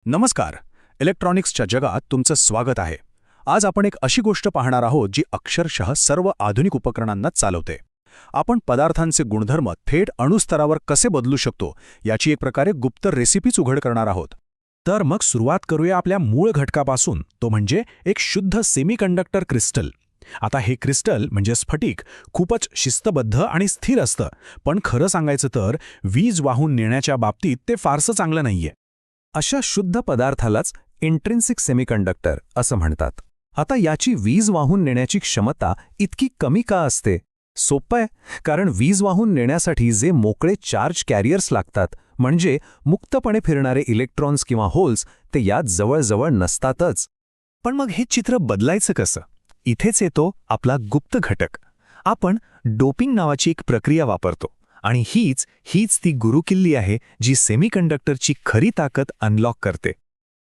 नमस्कार. इलेक्ट्रॉनिक्सच्या जगात तुमचं स्वागत आहे. आज आपण एक अशी गोष्ट पाहणार आहोत जी अक्षरशः सर्व आधुनिक उपकरणांना चालवते. आपण पदार्थांचे गुणधर्म थेट अणुस्तरावर कसे बदलू शकतो याची एक प्रकारे गुप्त रेसिपीच उघड करणार आहोत. तर मग सुरुवात करूया आपल्या मूळ घटकापासून, तो म्हणजे एक शुद्ध सेमीकंडक्टर क्रिस्टल. आता हे क्रिस्टल म्हणजे स्फटिक खूपच शिस्तबद्ध आणि स्थिर असतं, पण खरं सांगायचं तर वीज वाहून नेण्याच्या बाबतीत ते फारसं चांगलं नाहीये. अशा शुद्ध पदार्थालाच इंट्रिन्सिक सेमीकंडक्टर असं म्हणतात. आता याची वीज वाहून नेण्याची क्षमता इतकी कमी का असते? सोपं आहे, कारण वीज वाहून नेण्यासाठी जे मोकळे चार्ज कॅरियर्स लागतात, म्हणजे मुक्तपणे फिरणारे इलेक्ट्रॉन्स किंवा होल्स, ते यात जवळजवळ नसतातच. पण मग हे चित्र बदलायचं कसं? इथेच येतो आपला गुप्त घटक. आपण डोपिंग नावाची एक प्रक्रिया वापरतो, आणि हीच ती गुरुकिल्ली आहे जी सेमीकंडक्टरची खरी ताकद अनलॉक करते.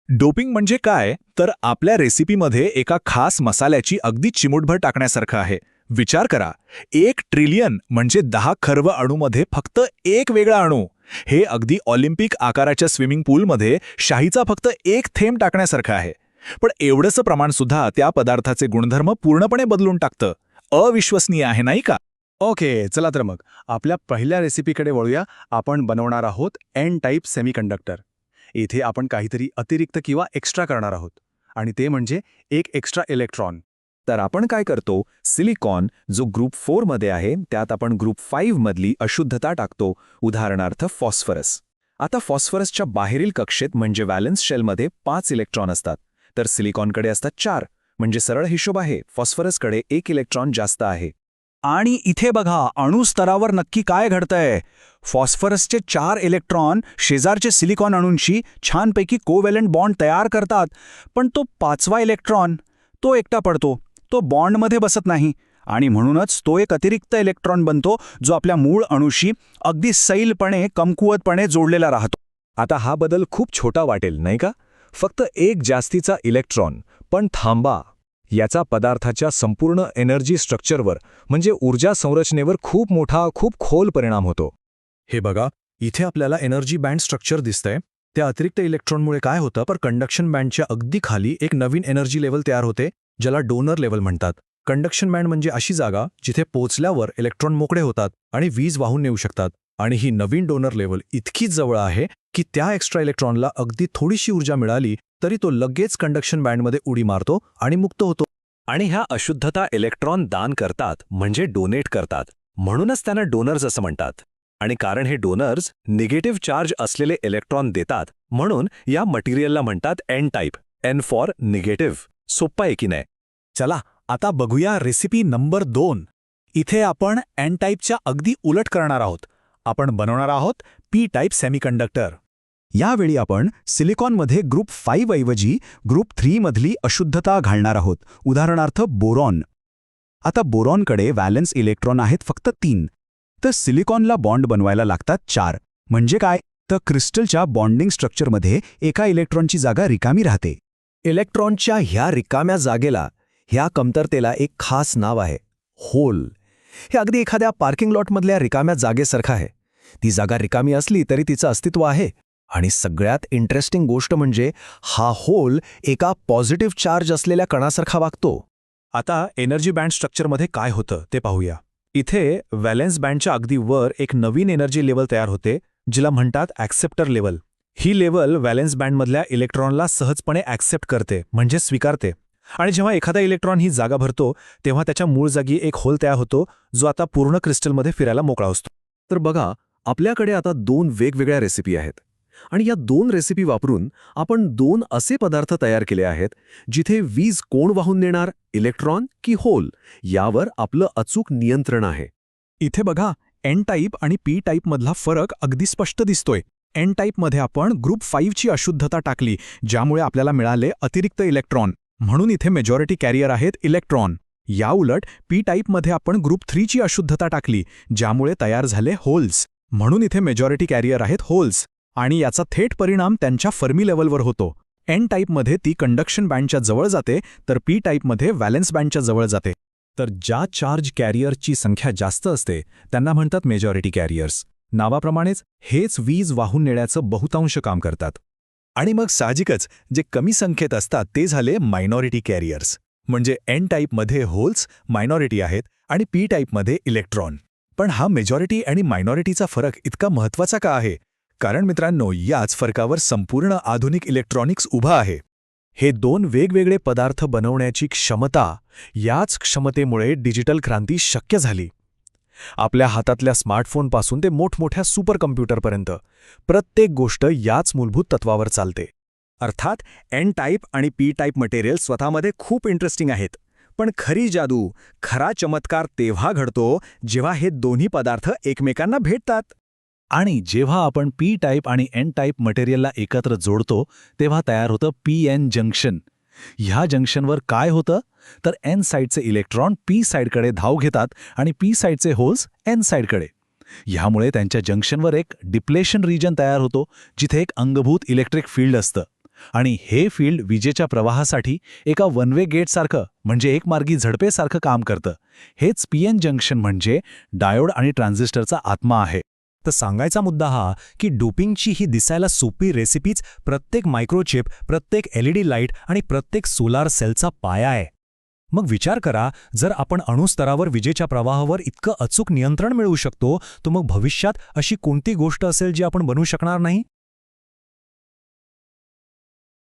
डोपिंग म्हणजे काय, तर आपल्या रेसिपीमध्ये एका खास मसाल्याची अगदी चिमूटभर टाकण्यासारखं आहे. विचार करा, 1 ट्रिलियन म्हणजे 10 खर्व अणूमध्ये फक्त एक वेगळा अणू. हे अगदी ऑलिम्पिक आकाराच्या स्विमिंग पूलमध्ये शाहीचा फक्त एक थेंब टाकण्यासारखं आहे. पण एवढंसं प्रमाणसुद्धा त्या पदार्थाचे गुणधर्म पूर्णपणे बदलून टाकतं. अविश्वसनीय आहे, नाही का? ओके, चला तर मग आपल्या पहिल्या रेसिपीकडे वळूया. आपण बनवणार आहोत एन टाईप सेमीकंडक्टर. इथे आपण काहीतरी अतिरिक्त किंवा एक्स्ट्रा करणार आहोत, आणि ते म्हणजे एक एक्स्ट्रा इलेक्ट्रॉन. तर आपण काय करतो, सिलिकॉन जो ग्रुप 4 मध्ये आहे त्यात आपण ग्रुप 5 मधली अशुद्धता टाकतो, उदाहरणार्थ फॉस्फरस. आता फॉस्फरसच्या बाहेरील कक्षेत म्हणजे व्हॅलेन्स शेलमध्ये 5 इलेक्ट्रॉन असतात, तर सिलिकॉनकडे असतात 4. म्हणजे सरळ हिशोब आहे, फॉस्फरसकडे 1 इलेक्ट्रॉन जास्त आहे. आणि इथे बघा अणुस्तरावर नक्की काय घडतंय. फॉस्फरसचे 4 इलेक्ट्रॉन शेजारचे सिलिकॉन अणूंशी छानपैकी कोव्हॅलंट बॉन्ड तयार करतात, पण तो 5वा इलेक्ट्रॉन तो एकटा पडतो. तो बॉन्डमध्ये बसत नाही, आणि म्हणूनच तो एक अतिरिक्त इलेक्ट्रॉन बनतो जो आपल्या मूळ अणूशी अगदी सैलपणे कमकुवतपणे जोडलेला राहतो. आता हा बदल खूप छोटा वाटेल, नाही का? फक्त एक जास्तीचा इलेक्ट्रॉन, पण थांबा, याचा पदार्थाच्या संपूर्ण एनर्जी स्ट्रक्चरवर म्हणजे ऊर्जा संरचनेवर खूप मोठा, खूप खोल परिणाम होतो. हे बघा, इथे आपल्याला एनर्जी बँड स्ट्रक्चर दिसतंय. त्या अतिरिक्त इलेक्ट्रॉनमुळे काय होतं, पर कंडक्शन बँडच्या अगदी खाली एक नवीन एनर्जी लेवल तयार होते, ज्याला डोनर लेवल म्हणतात. कंडक्शन बँड म्हणजे अशी जागा जिथे पोचल्यावर इलेक्ट्रॉन मोकळे होतात आणि वीज वाहून नेऊ शकतात. आणि ही नवीन डोनर लेवल इतकी जवळ आहे की त्या एक्स्ट्रा इलेक्ट्रॉनला अगदी थोडीशी ऊर्जा मिळाली तरी तो लगेच कंडक्शन बँडमध्ये उडी मारतो आणि मुक्त होतो. आणि ह्या अशुद्धता इलेक्ट्रॉन दान करतात, म्हणजे डोनेट करतात, म्हणूनच त्यांना डोनर्स असं म्हणतात. आणि कारण हे डोनर्स निगेटिव्ह चार्ज असलेले इलेक्ट्रॉन देतात, म्हणून या मटेरियलला म्हणतात N type. N for negative. सोप्पं आहे की नाही? चला आता बघूया रेसिपी नंबर 2. इथे आपण एन टाईपच्या अगदी उलट करणार आहोत. आपण बनवणार आहोत पी टाईप सेमीकंडक्टर. यावेळी आपण सिलिकॉनमध्ये ग्रुप 5 ऐवजी ग्रुप 3 मधली अशुद्धता घालणार आहोत, उदाहरणार्थ बोरॉन. आता बोरॉनकडे व्हॅलेन्स इलेक्ट्रॉन आहेत फक्त 3, तर सिलिकॉनला बॉन्ड बनवायला लागतात 4. म्हणजे काय, तर क्रिस्टलच्या बॉन्डिंग स्ट्रक्चरमध्ये एका इलेक्ट्रॉनची जागा रिकामी राहते. इलेक्ट्रॉनच्या ह्या रिकाम्या जागेला, ह्या कमतरतेला एक खास नाव आहे, होल. हे अगदी एखाद्या पार्किंग लॉटमधल्या रिकाम्या जागेसारखं आहे. ती जागा रिकामी असली तरी तिचं अस्तित्व आहे. आणि सगळ्यात इंटरेस्टिंग गोष्ट म्हणजे हा होल एका पॉझिटिव्ह चार्ज असलेल्या कणासारखा वागतो. आता एनर्जी बँड स्ट्रक्चरमध्ये काय होतं ते पाहूया. इथे व्हॅलेन्स बँडच्या अगदी वर एक नवीन एनर्जी लेवल तयार होते, जिला म्हणतात ॲक्सेप्टर लेवल. ही लेवल व्हॅलेन्स बँडमधल्या इलेक्ट्रॉनला सहजपणे ॲक्सेप्ट करते, म्हणजे स्वीकारते. आणि जेव्हा एखादा इलेक्ट्रॉन ही जागा भरतो तेव्हा त्याच्या मूळ जागी एक होल तयार होतो, जो आता पूर्ण क्रिस्टलमध्ये फिरायला मोकळा असतो. तर बघा, आपल्याकडे आता 2 वेगवेगळ्या रेसिपी आहेत, आणि या 2 रेसिपी वापरून आपण 2 असे पदार्थ तयार केले आहेत जिथे वीज कोण वाहून नेणार, इलेक्ट्रॉन की होल, यावर आपलं अचूक नियंत्रण आहे. इथे बघा, एन टाईप आणि पी टाईपमधला फरक अगदी स्पष्ट दिसतोय. एन टाईपमध्ये आपण ग्रुप 5 ची अशुद्धता टाकली, ज्यामुळे आपल्याला मिळाले अतिरिक्त इलेक्ट्रॉन, म्हणून इथे मेजॉरिटी कॅरियर आहेत इलेक्ट्रॉन. याउलट पी टाईपमध्ये आपण ग्रुप 3 ची अशुद्धता टाकली, ज्यामुळे तयार झाले होल्स, म्हणून इथे मेजॉरिटी कॅरियर आहेत होल्स. आणि याचा थेट परिणाम त्यांच्या फर्मी लेवलवर होतो. एन टाईपमध्ये ती कंडक्शन बँडच्या जवळ जाते, तर पी टाईपमध्ये व्हॅलेन्स बँडच्या जवळ जाते. तर ज्या चार्ज कॅरियरची संख्या जास्त असते त्यांना म्हणतात मेजॉरिटी कॅरियर्स. नावाप्रमाणेच हेच वीज वाहून नेण्याचं बहुतांश काम करतात. आणि मग साहजिकच जे कमी संख्येत असतात ते झाले मायनॉरिटी कॅरियर्स. म्हणजे एन टाईपमध्ये होल्स मायनॉरिटी आहेत आणि पी टाईपमध्ये इलेक्ट्रॉन. पण हा मेजॉरिटी आणि मायनॉरिटीचा फरक इतका महत्त्वाचा का आहे? कारण मित्रांनो, याच फरकावर संपूर्ण आधुनिक इलेक्ट्रॉनिक्स उभं आहे. हे दोन वेगवेगळे पदार्थ बनवण्याची क्षमता, याच क्षमतेमुळे डिजिटल क्रांती शक्य झाली. आपल्या हातातल्या स्मार्टफोनपासून ते मोठमोठ्या सुपर कम्प्युटरपर्यंत प्रत्येक गोष्ट याच मूलभूत तत्वावर चालते. अर्थात एन टाईप आणि पी टाईप मटेरियल स्वतःमध्ये खूप इंटरेस्टिंग आहेत. पण खरी जादू, खरा चमत्कार तेव्हा घडतो जेव्हा हे दोन्ही पदार्थ एकमेकांना भेटतात. आणि जेव्हा आपण पी टाईप आणि एन टाईप मटेरियलला एकत्र जोडतो तेव्हा तयार होतं पी-एन जंक्शन. ह्या जंक्शनवर काय होतं तर एन साईडचे इलेक्ट्रॉन पी साईडकडे धाव घेतात आणि पी साईडचे होल्स एन साईडकडे. ह्यामुळे त्यांच्या जंक्शनवर एक डिप्लेशन रिजन तयार होतो, जिथे एक अंगभूत इलेक्ट्रिक फील्ड असतं. आणि हे फील्ड विजेच्या प्रवाहासाठी एका वन वे गेटसारखं, म्हणजे एकमार्गी झडपेसारखं काम करतं. हेच पी-एन जंक्शन म्हणजे डायोड आणि ट्रान्झिस्टरचा आत्मा आहे. तर सांगायचा मुद्दा हा की डोपिंगची ही दिसायला सोपी रेसिपीच प्रत्येक मायक्रोचिप, प्रत्येक LED लाईट आणि प्रत्येक सोलार सेलचा पाया आहे. मग विचार करा, जर आपण अणुस्तरावर विजेच्या प्रवाहावर इतकं अचूक नियंत्रण मिळवू शकतो, तर मग भविष्यात अशी कोणती गोष्ट असेल जी आपण बनवू शकणार नाही?